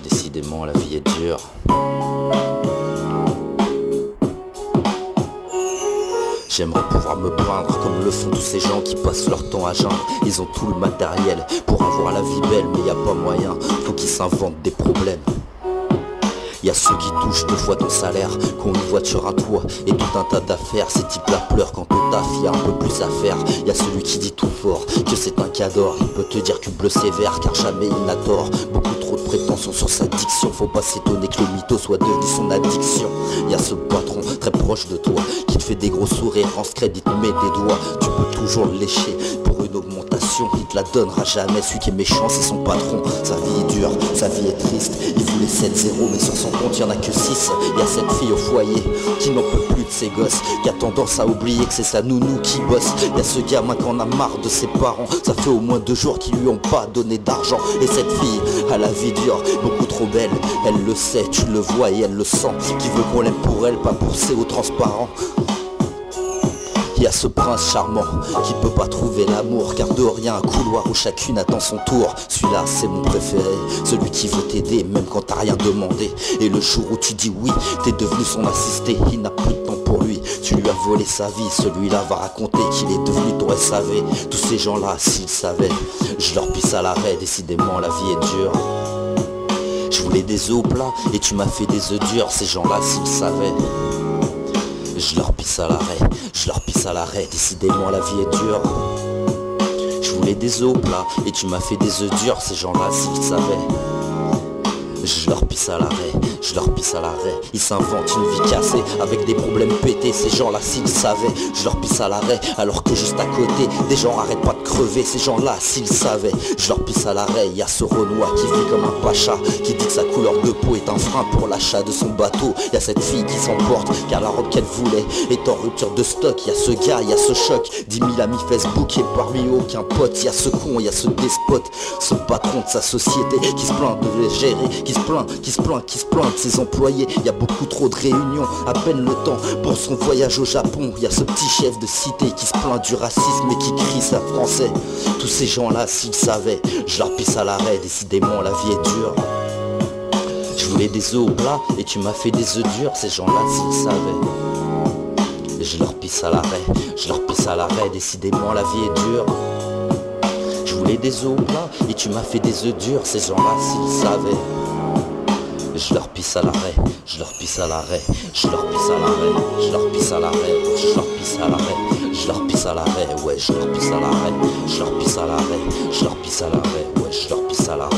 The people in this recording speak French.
Décidément la vie est dure. J'aimerais pouvoir me plaindre comme le font tous ces gens qui passent leur temps à geindre. Ils ont tout le matériel pour avoir la vie belle, mais y a pas moyen, faut qu'ils s'inventent des problèmes. Y'a ceux qui touchent 2 fois ton salaire, qui ont une voiture à toi et tout un tas d'affaires. Ces types-là pleurent quand au taf y'a un peu plus à faire. Y'a celui qui dit tout fort que c'est un cadeau. Il peut te dire que bleu c'est vert car jamais il n'a tort. Beaucoup trop de prétentions sur sa diction, faut pas s'étonner que le mytho soit devenu son addiction. Y'a ce patron très proche de toi qui te fait des gros sourires, en secret il te met des doigts. Tu peux toujours le lécher pour une augmentation, il te la donnera jamais. Celui qui est méchant c'est son patron. Sa vie est dure, sa vie est triste. Il voulait 7-0 mais sur son compte y'en a que 6. Y'a cette fille au foyer qui n'en peut plus de ses gosses, qui a tendance à oublier que c'est sa nounou qui bosse. Y'a ce gamin qui en a marre de ses parents, ça fait au moins 2 jours qu'ils lui ont pas donné d'argent. Et cette fille a la vie dure, beaucoup trop belle. Elle le sait, tu le vois et elle le sent, qui veut qu'on l'aime pour elle, pas pour ses hauts transparents. Y'a ce prince charmant qui peut pas trouver l'amour, car de rien un couloir où chacune attend son tour. Celui-là c'est mon préféré, celui qui veut t'aider même quand t'as rien demandé. Et le jour où tu dis oui, t'es devenu son assisté. Il n'a plus de temps pour lui, tu lui as volé sa vie. Celui-là va raconter qu'il est devenu ton SAV. Tous ces gens-là s'ils savaient, je leur pisse à l'arrêt. Décidément la vie est dure. Je voulais des œufs plats et tu m'as fait des œufs durs. Ces gens-là s'ils savaient, je leur pisse à l'arrêt, je leur pisse à l'arrêt. Décidément la vie est dure. Je voulais des œufs plats et tu m'as fait des œufs durs. Ces gens-là s'ils savaient, je leur pisse à l'arrêt, je leur pisse à l'arrêt. Ils s'inventent une vie cassée avec des problèmes pétés. Ces gens-là s'ils savaient, je leur pisse à l'arrêt. Alors que juste à côté, des gens arrêtent pas de crever. Ces gens-là s'ils savaient, je leur pisse à l'arrêt. Y'a ce Renoir qui vit comme un pacha, qui dit que sa couleur de peau est un frein pour l'achat de son bateau. Y'a cette fille qui s'emporte car la robe qu'elle voulait est en rupture de stock. Y'a ce gars, y'a ce choc, 10 000 amis Facebook et parmi eux aucun pote. Y'a ce con, y'a ce despote, ce patron de sa société qui se plaint de les gérer, qui se plaint de ses employés. Y'a beaucoup trop de réunions, à peine le temps pour son voyage au Japon. Y'a ce petit chef de cité qui se plaint du racisme et qui crie ça français. Tous ces gens-là s'ils savaient, je leur pisse à l'arrêt. Décidément la vie est dure. Je voulais des œufs au plat et tu m'as fait des œufs durs. Ces gens-là s'ils savaient, je leur pisse à l'arrêt, je leur pisse à l'arrêt. Décidément la vie est dure. Je voulais des œufs au plat et tu m'as fait des œufs durs. Ces gens-là s'ils savaient, je leur pisse à l'arrêt, je leur pisse à l'arrêt, je leur pisse à l'arrêt, je leur pisse à l'arrêt, je leur pisse à l'arrêt, je leur pisse à l'arrêt, ouais, je leur pisse à l'arrêt, je leur pisse à l'arrêt, je leur pisse à l'arrêt, ouais, je leur pisse à l'arrêt.